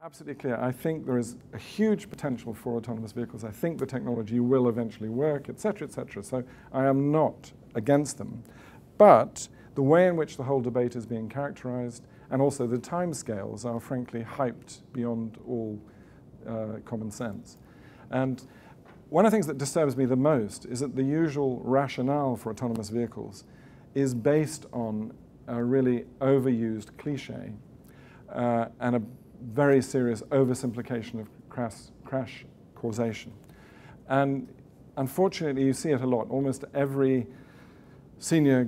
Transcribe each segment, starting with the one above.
Absolutely clear. I think there is a huge potential for autonomous vehicles. I think the technology will eventually work, etc., etc. So I am not against them. But the way in which the whole debate is being characterized and also the timescales are frankly hyped beyond all common sense. And one of the things that disturbs me the most is that the usual rationale for autonomous vehicles is based on a really overused cliche and a very serious oversimplification of crash causation. And unfortunately, you see it a lot. Almost every senior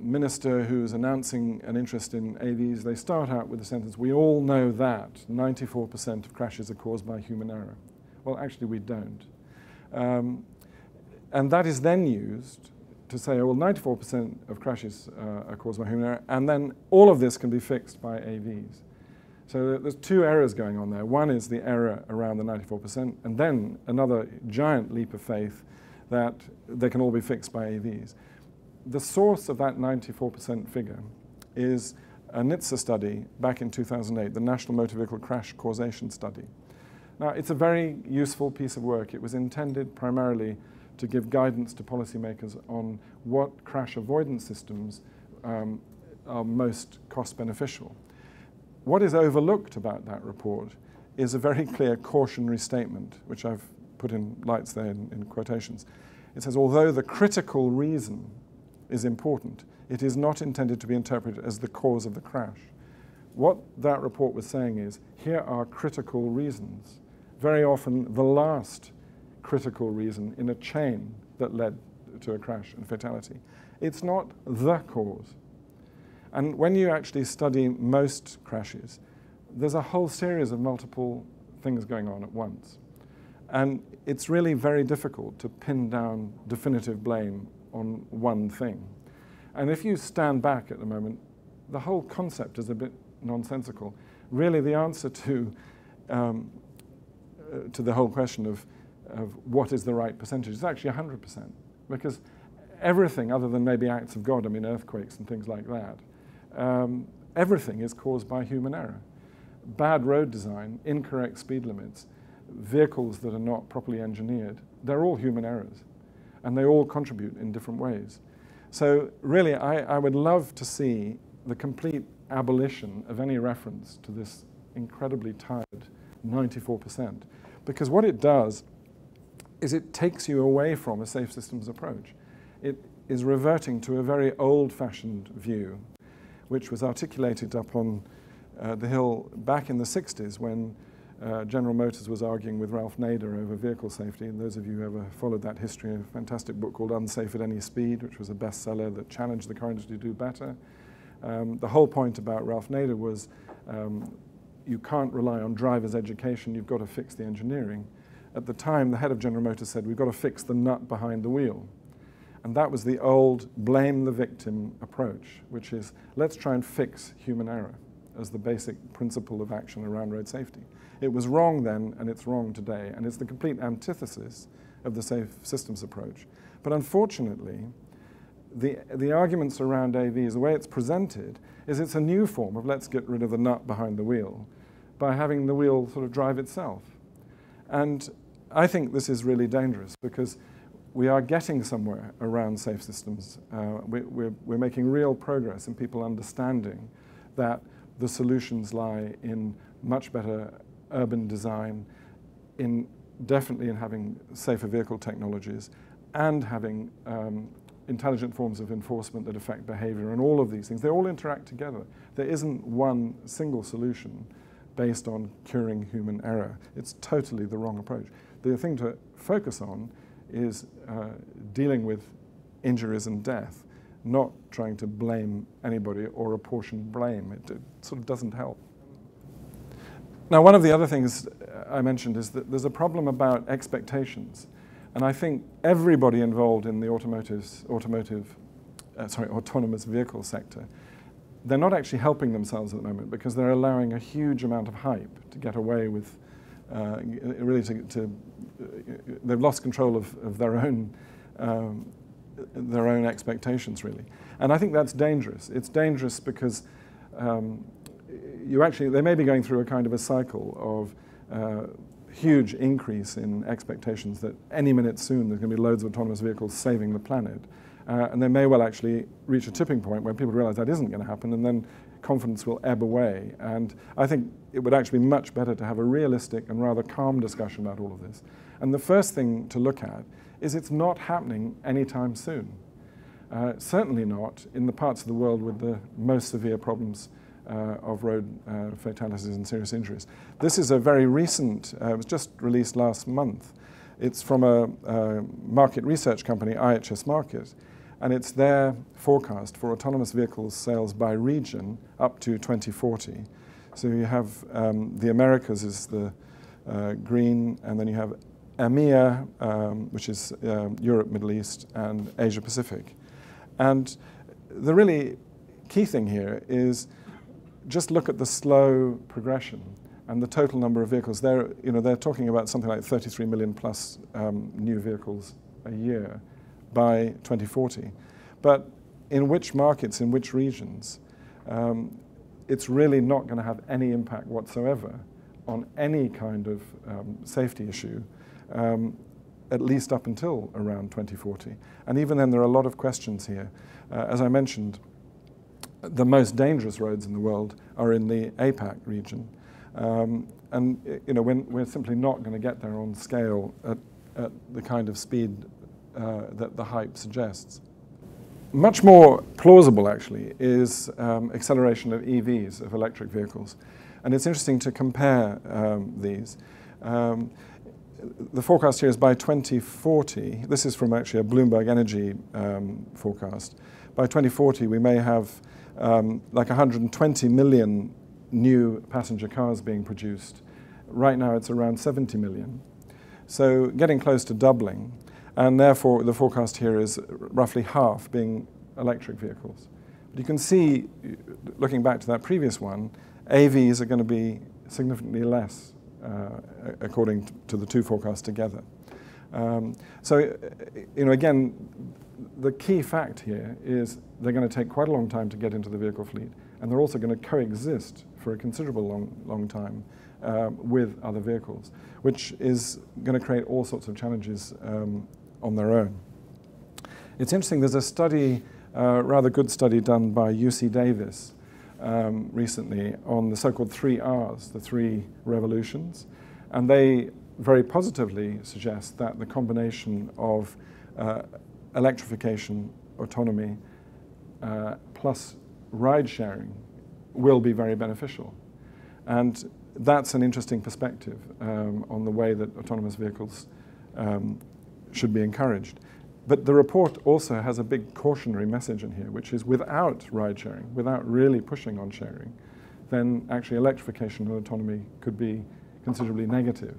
minister who's announcing an interest in AVs, they start out with the sentence, "We all know that 94% of crashes are caused by human error." Well, actually, we don't. And that is then used to say, oh, well, 94% of crashes are caused by human error, and then all of this can be fixed by AVs. So there's two errors going on there. One is the error around the 94%, and then another giant leap of faith that they can all be fixed by AVs. The source of that 94% figure is a NHTSA study back in 2008, the National Motor Vehicle Crash Causation Study. Now, it's a very useful piece of work. It was intended primarily to give guidance to policymakers on what crash avoidance systems are most cost beneficial. What is overlooked about that report is a very clear cautionary statement, which I've put in lights there in quotations. It says, although the critical reason is important, it is not intended to be interpreted as the cause of the crash. What that report was saying is, here are critical reasons, very often the last critical reason in a chain that led to a crash and fatality. It's not the cause. And when you actually study most crashes, there's a whole series of multiple things going on at once. And it's really very difficult to pin down definitive blame on one thing. And if you stand back at the moment, the whole concept is a bit nonsensical. Really, the answer to the whole question of what is the right percentage is actually 100%. Because everything other than maybe acts of God, I mean earthquakes and things like that, everything is caused by human error. Bad road design, incorrect speed limits, vehicles that are not properly engineered, they're all human errors. And they all contribute in different ways. So really, I would love to see the complete abolition of any reference to this incredibly tired 94%. Because what it does is it takes you away from a safe systems approach. It is reverting to a very old-fashioned view, which was articulated up on the Hill back in the 60s when General Motors was arguing with Ralph Nader over vehicle safety. And those of you who ever followed that history, a fantastic book called Unsafe at Any Speed, which was a bestseller that challenged the car industry to do better. The whole point about Ralph Nader was you can't rely on driver's education, you've got to fix the engineering. At the time, the head of General Motors said, we've got to fix the nut behind the wheel. And that was the old blame the victim approach, which is let's try and fix human error as the basic principle of action around road safety. It was wrong then, and it's wrong today, and it's the complete antithesis of the safe systems approach. But unfortunately, the arguments around AVs, the way it's presented, is it's a new form of let's get rid of the nut behind the wheel by having the wheel sort of drive itself. And I think this is really dangerous because we are getting somewhere around safe systems. We're making real progress in people understanding that the solutions lie in much better urban design, definitely in having safer vehicle technologies, and having intelligent forms of enforcement that affect behavior, and all of these things. They all interact together. There isn't one single solution based on curing human error. It's totally the wrong approach. The thing to focus on is dealing with injuries and death, not trying to blame anybody or apportion blame. It sort of doesn't help. Now, one of the other things I mentioned is that there's a problem about expectations. And I think everybody involved in the autonomous vehicle sector, they're not actually helping themselves at the moment because they're allowing a huge amount of hype to get away with, they've lost control of their own expectations, really. And I think that's dangerous. It's dangerous because they may be going through a kind of a cycle of huge increase in expectations that any minute soon there's going to be loads of autonomous vehicles saving the planet. And they may well actually reach a tipping point where people realize that isn't going to happen, and then confidence will ebb away. And I think it would actually be much better to have a realistic and rather calm discussion about all of this. And the first thing to look at is it's not happening anytime soon. Certainly not in the parts of the world with the most severe problems of road fatalities and serious injuries. This is a very recent, it was just released last month. It's from a market research company, IIHS Market, and it's their forecast for autonomous vehicles sales by region up to 2040. So you have the Americas is the green, and then you have EMEA, which is Europe, Middle East, and Asia Pacific. And the really key thing here is just look at the slow progression and the total number of vehicles. They're talking about something like 33 million plus new vehicles a year by 2040. But in which markets, in which regions, it's really not going to have any impact whatsoever on any kind of safety issue, at least up until around 2040. And even then, there are a lot of questions here. As I mentioned, the most dangerous roads in the world are in the APAC region. And we're simply not going to get there on scale at the kind of speed that the hype suggests. Much more plausible, actually, is acceleration of EVs, of electric vehicles. And it's interesting to compare these. The forecast here is by 2040. This is from actually a Bloomberg Energy forecast. By 2040, we may have like 120 million new passenger cars being produced. Right now, it's around 70 million. So getting close to doubling. And therefore, the forecast here is roughly half being electric vehicles. But you can see, looking back to that previous one, AVs are going to be significantly less, according to the two forecasts together. So, again, the key fact here is they're going to take quite a long time to get into the vehicle fleet, and they're also going to coexist for a considerable long time with other vehicles, which is going to create all sorts of challenges on their own. It's interesting, there's a study, rather good study done by UC Davis recently on the so-called 3 Rs, the 3 revolutions, and they very positively suggest that the combination of electrification, autonomy, plus ride sharing will be very beneficial. And that's an interesting perspective on the way that autonomous vehicles should be encouraged. But the report also has a big cautionary message in here, which is without ride sharing, without really pushing on sharing, then actually electrification and autonomy could be considerably negative.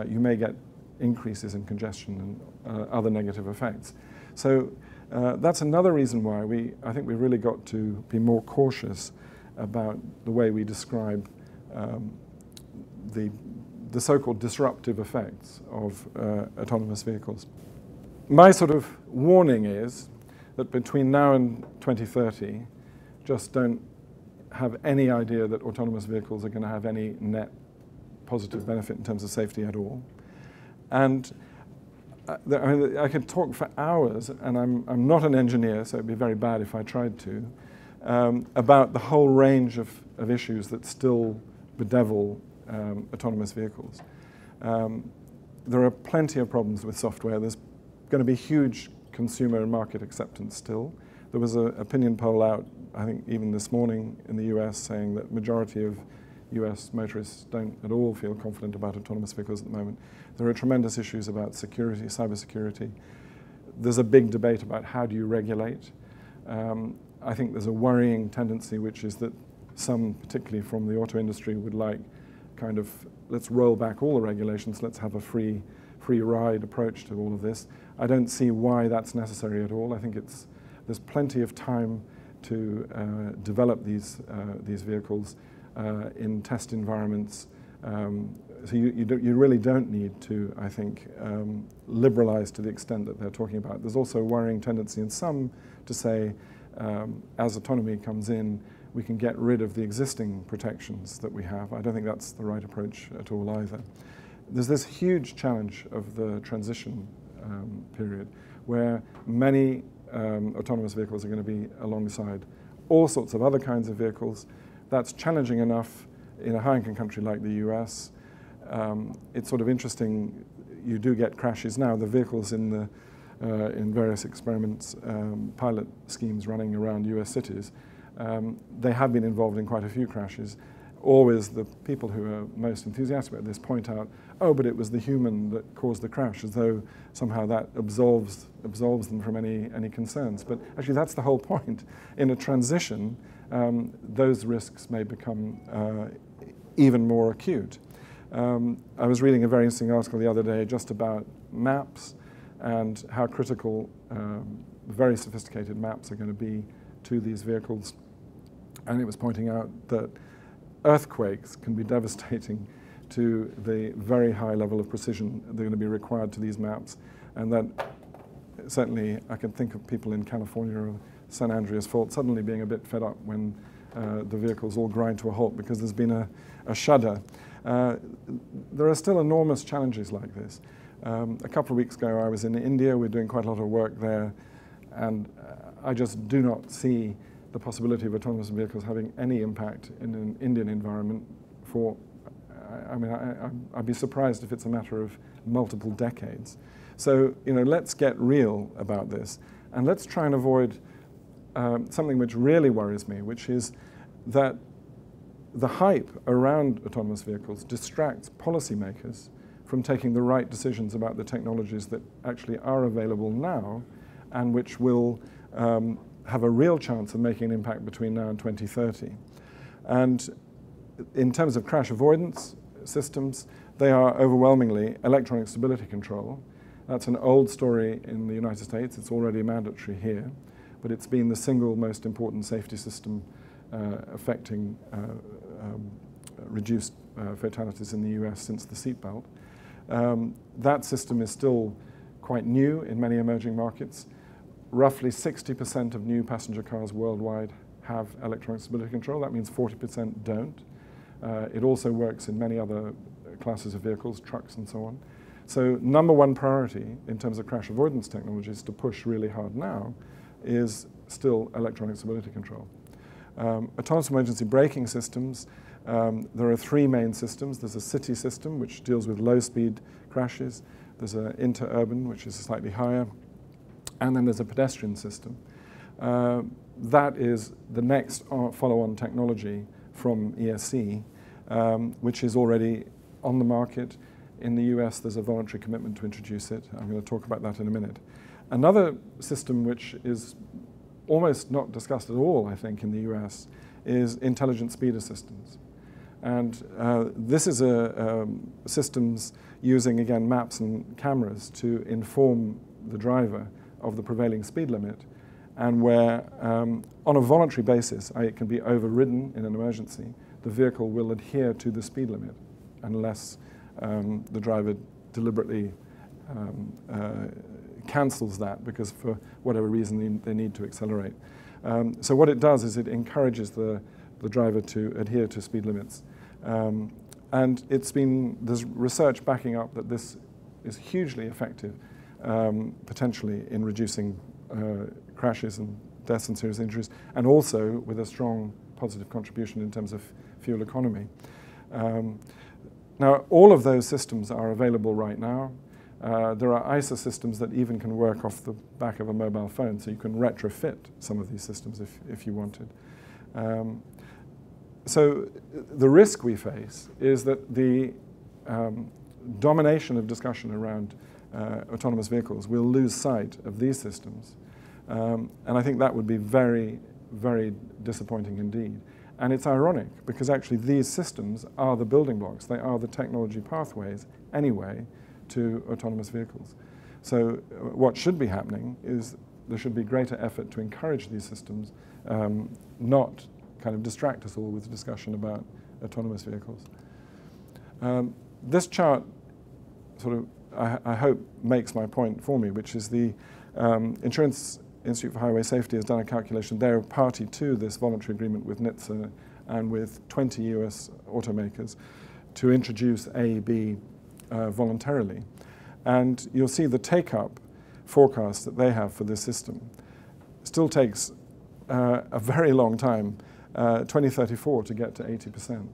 You may get increases in congestion and other negative effects. So that's another reason why I think we've really got to be more cautious about the way we describe the so-called disruptive effects of autonomous vehicles. My sort of warning is that between now and 2030, just don't have any idea that autonomous vehicles are going to have any net positive benefit in terms of safety at all. And I could talk for hours, and I'm not an engineer, so it'd be very bad if I tried to, about the whole range of issues that still bedevil autonomous vehicles. There are plenty of problems with software. There's going to be huge consumer and market acceptance still. There was an opinion poll out, I think even this morning in the US, saying that majority of US motorists don't at all feel confident about autonomous vehicles at the moment. There are tremendous issues about security, cybersecurity. There's a big debate about how do you regulate. I think there's a worrying tendency, which is that some, particularly from the auto industry, would like kind of, let's roll back all the regulations, let's have a free ride approach to all of this. I don't see why that's necessary at all. I think there's plenty of time to develop these vehicles in test environments. So you really don't need to, I think, liberalize to the extent that they're talking about. There's also a worrying tendency in some to say, as autonomy comes in, we can get rid of the existing protections that we have. I don't think that's the right approach at all either. There's this huge challenge of the transition period where many autonomous vehicles are going to be alongside all sorts of other kinds of vehicles. That's challenging enough in a high-income country like the US. It's sort of interesting, you do get crashes now. The vehicles in various experiments, pilot schemes running around US cities, they have been involved in quite a few crashes. Always the people who are most enthusiastic about this point out, oh, but it was the human that caused the crash, as though somehow that absolves them from any concerns. But actually that's the whole point. In a transition, those risks may become even more acute. I was reading a very interesting article the other day just about maps and how critical very sophisticated maps are going to be to these vehicles. And it was pointing out that earthquakes can be devastating to the very high level of precision that are going to be required to these maps. And that certainly I can think of people in California or San Andreas Fault suddenly being a bit fed up when the vehicles all grind to a halt because there's been a shudder. There are still enormous challenges like this. A couple of weeks ago I was in India. We're doing quite a lot of work there, and I just do not see the possibility of autonomous vehicles having any impact in an Indian environment for, I mean, I'd be surprised if it's a matter of multiple decades. So, you know, let's get real about this, and let's try and avoid something which really worries me, which is that the hype around autonomous vehicles distracts policymakers from taking the right decisions about the technologies that actually are available now and which will have a real chance of making an impact between now and 2030. And in terms of crash avoidance systems, they are overwhelmingly electronic stability control. That's an old story in the United States. It's already mandatory here, but it's been the single most important safety system affecting reduced fatalities in the US since the seatbelt. That system is still quite new in many emerging markets. Roughly 60% of new passenger cars worldwide have electronic stability control. That means 40% don't. It also works in many other classes of vehicles, trucks and so on. So number one priority in terms of crash avoidance technologies to push really hard now is still electronic stability control. Autonomous emergency braking systems, there are three main systems. There's a city system, which deals with low-speed crashes. There's an interurban, which is slightly higher. And then there's a pedestrian system. That is the next follow-on technology from ESC, which is already on the market. In the US, there's a voluntary commitment to introduce it. I'm going to talk about that in a minute. Another system which is almost not discussed at all, I think, in the US, is intelligent speed assistance. And this is systems using, again, maps and cameras to inform the driver of the prevailing speed limit, and where, on a voluntary basis, it can be overridden in an emergency, the vehicle will adhere to the speed limit unless the driver deliberately cancels that because for whatever reason they need to accelerate. So what it does is it encourages the driver to adhere to speed limits. And there's research backing up that this is hugely effective potentially in reducing crashes and deaths and serious injuries, and also with a strong positive contribution in terms of fuel economy. Now, all of those systems are available right now. There are ISA systems that even can work off the back of a mobile phone, so you can retrofit some of these systems if you wanted. So the risk we face is that the domination of discussion around autonomous vehicles will lose sight of these systems. And I think that would be very, very disappointing indeed. And it's ironic because actually these systems are the building blocks. They are the technology pathways anyway to autonomous vehicles. So what should be happening is there should be greater effort to encourage these systems, not kind of distract us all with discussion about autonomous vehicles. This chart sort of, I hope, makes my point for me, which is the insurance Institute for Highway Safety has done a calculation. They're a party to this voluntary agreement with NHTSA and with 20 US automakers to introduce AEB voluntarily. And you'll see the take-up forecast that they have for this system still takes a very long time, 2034, to get to 80%.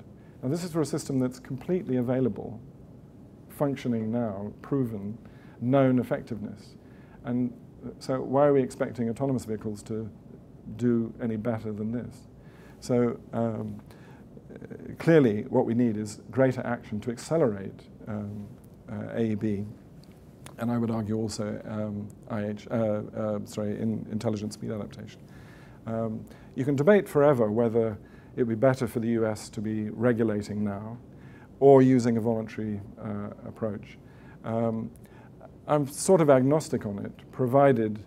And this is for a system that's completely available, functioning now, proven, known effectiveness. And so why are we expecting autonomous vehicles to do any better than this? So clearly what we need is greater action to accelerate AEB, and I would argue also intelligent speed adaptation. You can debate forever whether it would be better for the US to be regulating now or using a voluntary approach. I'm sort of agnostic on it, provided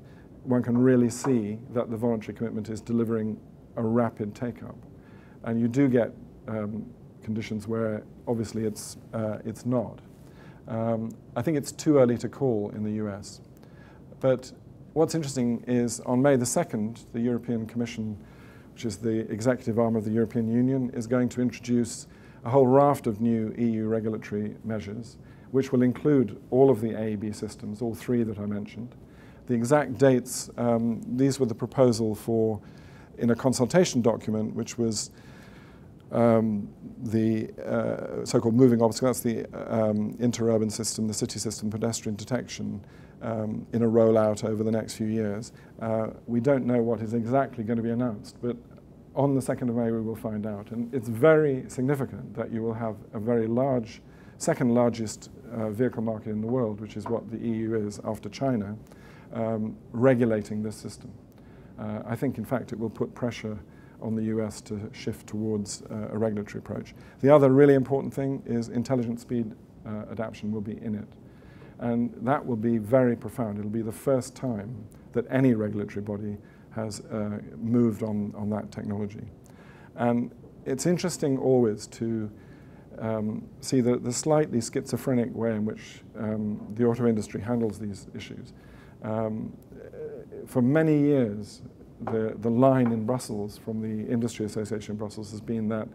one can really see that the voluntary commitment is delivering a rapid take-up. And you do get conditions where obviously it's not. I think it's too early to call in the US. But what's interesting is on May the 2nd, the European Commission, which is the executive arm of the European Union, is going to introduce a whole raft of new EU regulatory measures, which will include all of the AEB systems, all three that I mentioned. The exact dates, these were the proposal for, in a consultation document, which was the so-called moving obstacle, that's the interurban system, the city system, pedestrian detection, in a rollout over the next few years. We don't know what is exactly going to be announced, but on the 2nd of May we will find out. And it's very significant that you will have a very large, second largest vehicle market in the world, which is what the EU is after China, regulating this system. I think, in fact, it will put pressure on the US to shift towards a regulatory approach. The other really important thing is intelligent speed adaptation will be in it. And that will be very profound. It'll be the first time that any regulatory body has moved on that technology. And it's interesting always to see the slightly schizophrenic way in which the auto industry handles these issues. For many years, the line in Brussels from the Industry Association in Brussels has been that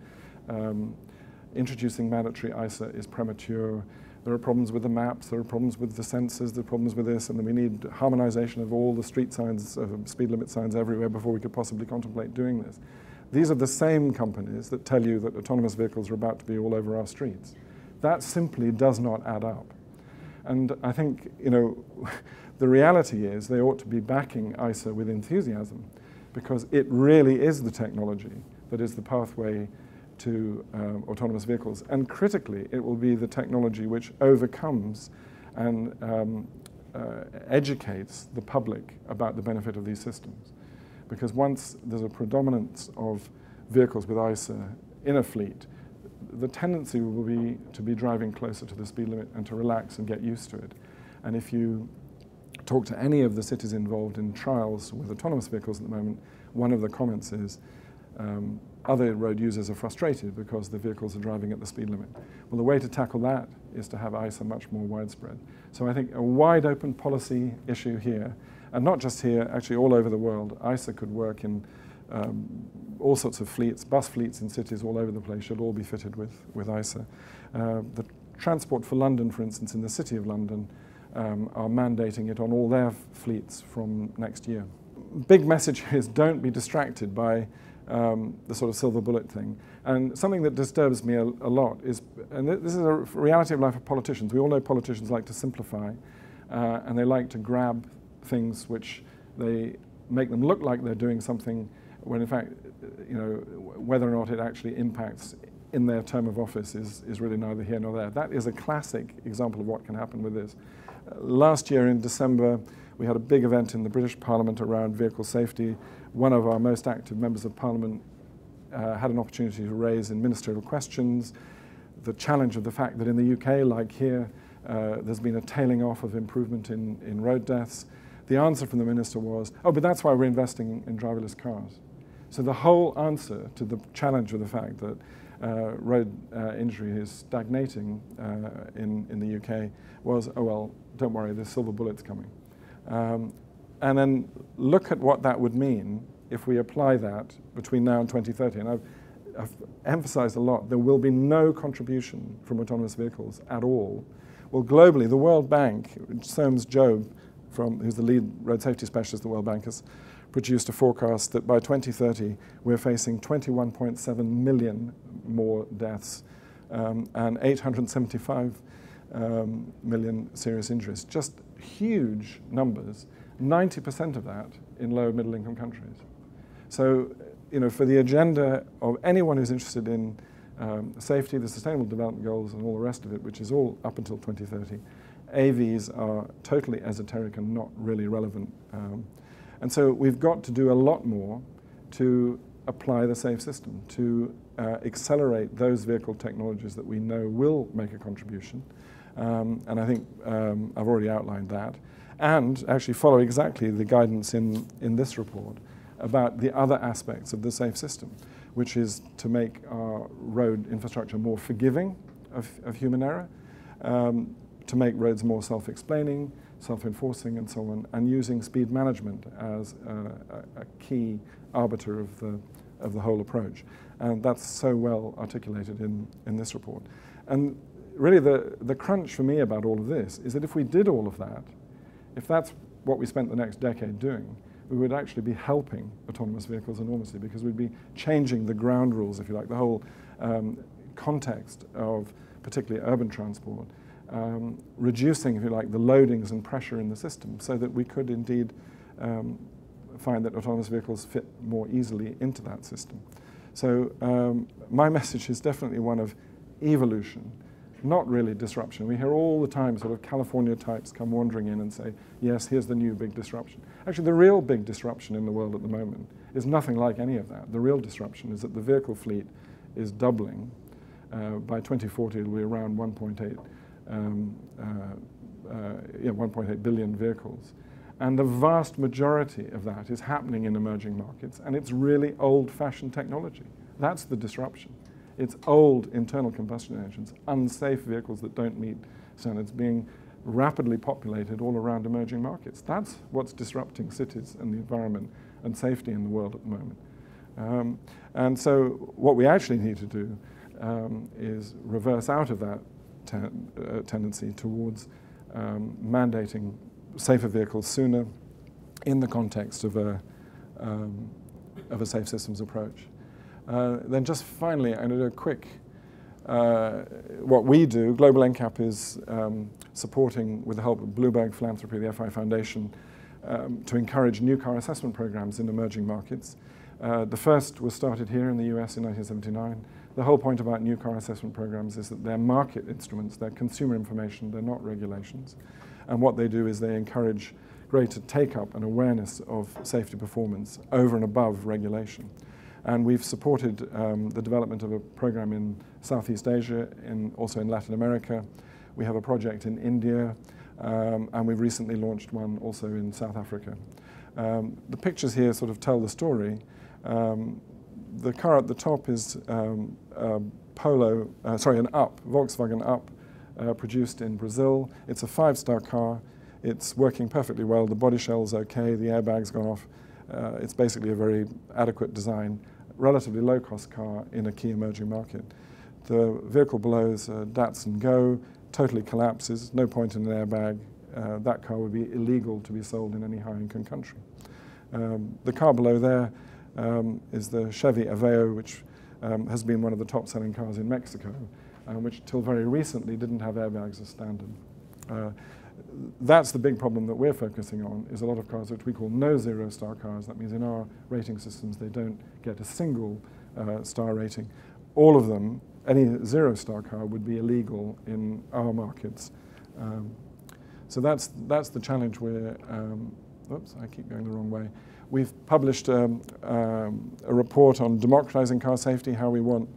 introducing mandatory ISA is premature. There are problems with the maps, there are problems with the sensors, there are problems with this, and then we need harmonization of all the street signs, speed limit signs everywhere before we could possibly contemplate doing this. These are the same companies that tell you that autonomous vehicles are about to be all over our streets. That simply does not add up. And I think, you know, the reality is they ought to be backing ISA with enthusiasm, because it really is the technology that is the pathway to autonomous vehicles. And critically, it will be the technology which overcomes and educates the public about the benefit of these systems. Because once there's a predominance of vehicles with ISA in a fleet, the tendency will be to be driving closer to the speed limit and to relax and get used to it. And if you talk to any of the cities involved in trials with autonomous vehicles at the moment, one of the comments is other road users are frustrated because the vehicles are driving at the speed limit. Well, the way to tackle that is to have ISA much more widespread. So I think a wide open policy issue here, and not just here, actually all over the world. ISA could work in all sorts of fleets. Bus fleets in cities all over the place should all be fitted with ISA. The Transport for London, for instance, in the City of London, are mandating it on all their fleets from next year. Big message is don't be distracted by the sort of silver bullet thing. And something that disturbs me a lot is, and this is a reality of life of politicians. We all know politicians like to simplify, and they like to grab things which they make them look like they're doing something when in fact, you know, whether or not it actually impacts in their term of office is really neither here nor there. That is a classic example of what can happen with this. Last year in December, we had a big event in the British Parliament around vehicle safety. One of our most active members of Parliament had an opportunity to raise in ministerial questions the challenge of the fact that in the UK, like here, there's been a tailing off of improvement in road deaths. The answer from the minister was, oh, but that's why we're investing in driverless cars. So the whole answer to the challenge of the fact that road injury is stagnating in the UK was, oh, well, don't worry, there's silver bullets coming. and then look at what that would mean if we apply that between now and 2030. And I've emphasized a lot, there will be no contribution from autonomous vehicles at all. Well, globally, the World Bank, Soames Jobe, who's the lead road safety specialist at the World Bank, has produced a forecast that by 2030 we're facing 21.7 million more deaths and 875 million serious injuries. Just huge numbers, 90% of that in low and middle income countries. So, for the agenda of anyone who's interested in safety, the Sustainable Development Goals and all the rest of it, which is all up until 2030, AVs are totally esoteric and not really relevant. And so we've got to do a lot more to apply the safe system, to accelerate those vehicle technologies that we know will make a contribution. And I think I've already outlined that. And actually follow exactly the guidance in this report about the other aspects of the safe system, which is to make our road infrastructure more forgiving of human error, to make roads more self-explaining, self-enforcing and so on, and using speed management as a key arbiter of the whole approach. And that's so well articulated in this report. And really the crunch for me about all of this is that if we did all of that, if that's what we spent the next decade doing, we would actually be helping autonomous vehicles enormously, because we'd be changing the ground rules, if you like, the whole context of particularly urban transport, reducing, if you like, the loadings and pressure in the system so that we could indeed find that autonomous vehicles fit more easily into that system. So my message is definitely one of evolution, not really disruption. We hear all the time sort of California types come wandering in and say, yes, here's the new big disruption. Actually, the real big disruption in the world at the moment is nothing like any of that. The real disruption is that the vehicle fleet is doubling. By 2040, it'll be around 1.8 billion vehicles. And the vast majority of that is happening in emerging markets, and it's really old-fashioned technology. That's the disruption. It's old internal combustion engines, unsafe vehicles that don't meet standards being rapidly populated all around emerging markets. That's what's disrupting cities and the environment and safety in the world at the moment. And so what we actually need to do is reverse out of that tendency towards mandating safer vehicles sooner in the context of a safe systems approach. Then just finally, I'm going to do a quick, what we do, Global NCAP is supporting, with the help of Bloomberg Philanthropy, the FI Foundation, to encourage new car assessment programs in emerging markets. The first was started here in the US in 1979. The whole point about new car assessment programs is that they're market instruments, they're consumer information, they're not regulations. And what they do is they encourage greater take-up and awareness of safety performance over and above regulation. And we've supported the development of a program in Southeast Asia, also in Latin America. We have a project in India, and we've recently launched one also in South Africa. The pictures here sort of tell the story. The car at the top is an Up, Volkswagen Up, produced in Brazil. It's a 5-star car. It's working perfectly well. The body shell's okay. The airbag's gone off. It's basically a very adequate design, relatively low-cost car in a key emerging market. The vehicle below is a Datsun Go, totally collapses, no point in an airbag. That car would be illegal to be sold in any high-income country. The car below there is the Chevy Aveo, which has been one of the top-selling cars in Mexico, which till very recently didn't have airbags as standard. That's the big problem that we're focusing on, is a lot of cars which we call no zero-star cars. That means in our rating systems they don't get a single star rating. All of them, any zero-star car would be illegal in our markets. So that's the challenge we're, oops, I keep going the wrong way. We've published a report on democratizing car safety, how we want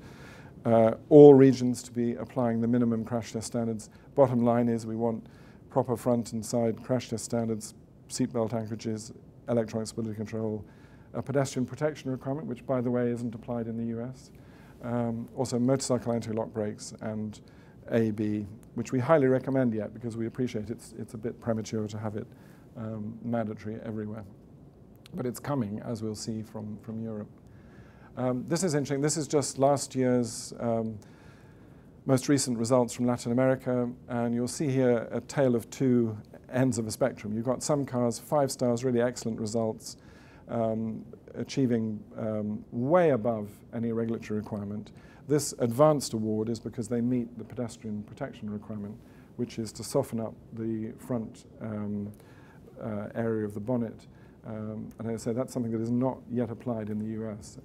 all regions to be applying the minimum crash test standards. Bottom line is we want proper front and side crash test standards, seatbelt anchorages, electronic stability control, a pedestrian protection requirement, which by the way isn't applied in the US, also motorcycle anti-lock brakes, and AB, which we highly recommend yet because we appreciate it's a bit premature to have it mandatory everywhere. But it's coming, as we'll see from Europe. This is interesting. This is just last year's most recent results from Latin America, and you'll see here a tale of two ends of a spectrum. You've got some cars, 5 stars, really excellent results, achieving way above any regulatory requirement. This advanced award is because they meet the pedestrian protection requirement, which is to soften up the front area of the bonnet. And as I say, that's something that is not yet applied in the US,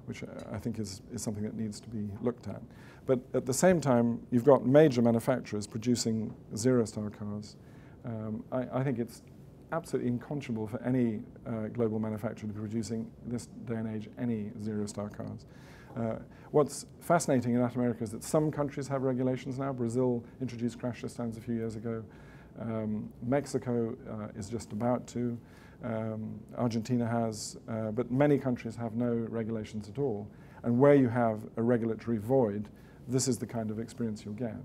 which I think is something that needs to be looked at. But at the same time, you've got major manufacturers producing zero-star cars. I think it's absolutely unconscionable for any global manufacturer to be producing, this day and age, any zero-star cars. What's fascinating in Latin America is that some countries have regulations now. Brazil introduced crash standards a few years ago. Mexico is just about to. Argentina has, but many countries have no regulations at all. And where you have a regulatory void, this is the kind of experience you'll get.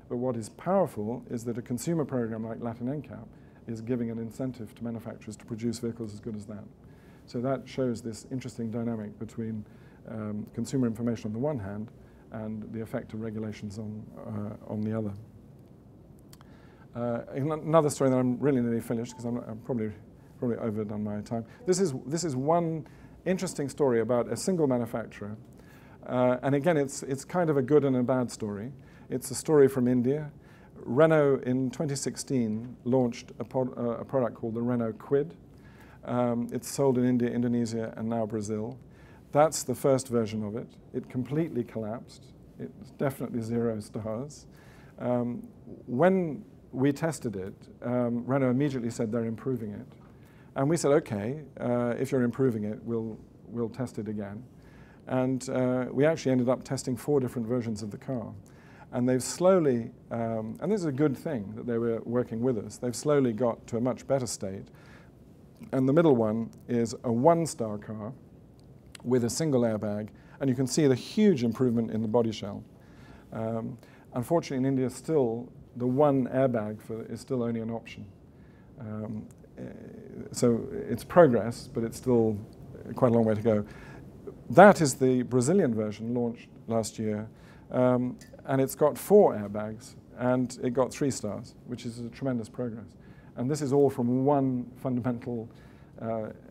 But what is powerful is that a consumer program like Latin NCAP is giving an incentive to manufacturers to produce vehicles as good as that. So that shows this interesting dynamic between consumer information on the one hand and the effect of regulations on the other. Another story that I'm really nearly finished, because I'm probably overdone my time. This is one interesting story about a single manufacturer. And again, it's kind of a good and a bad story. It's a story from India. Renault in 2016 launched a product called the Renault Kwid. It's sold in India, Indonesia, and now Brazil. That's the first version of it. It completely collapsed. It's definitely 0 stars. When we tested it, Renault immediately said they're improving it. And we said, okay, if you're improving it, we'll test it again. And we actually ended up testing 4 different versions of the car. And they've slowly, and this is a good thing that they were working with us, they've slowly got to a much better state. And the middle one is a 1-star car with a single airbag. And you can see the huge improvement in the body shell. Unfortunately, in India, still, the 1 airbag is still only an option. So it's progress, but it's still quite a long way to go. That is the Brazilian version launched last year. And it's got 4 airbags, and it got 3 stars, which is a tremendous progress. And this is all from one fundamental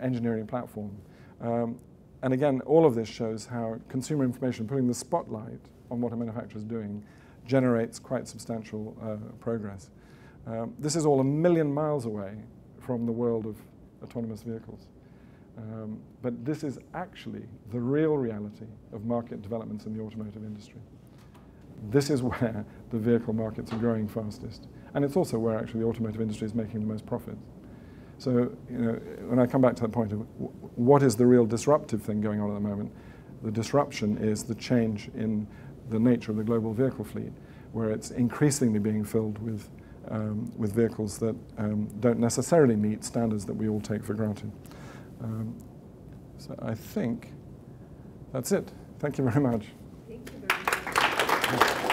engineering platform. And again, all of this shows how consumer information, putting the spotlight on what a manufacturer is doing, generates quite substantial progress. This is all 1 million miles away from the world of autonomous vehicles. But this is actually the real reality of market developments in the automotive industry. This is where the vehicle markets are growing fastest. And it's also where actually the automotive industry is making the most profit. So, you know, when I come back to that point of what is the real disruptive thing going on at the moment, the disruption is the change in the nature of the global vehicle fleet, where it's increasingly being filled with vehicles that don't necessarily meet standards that we all take for granted. So I think that's it. Thank you very much. Thank you very much.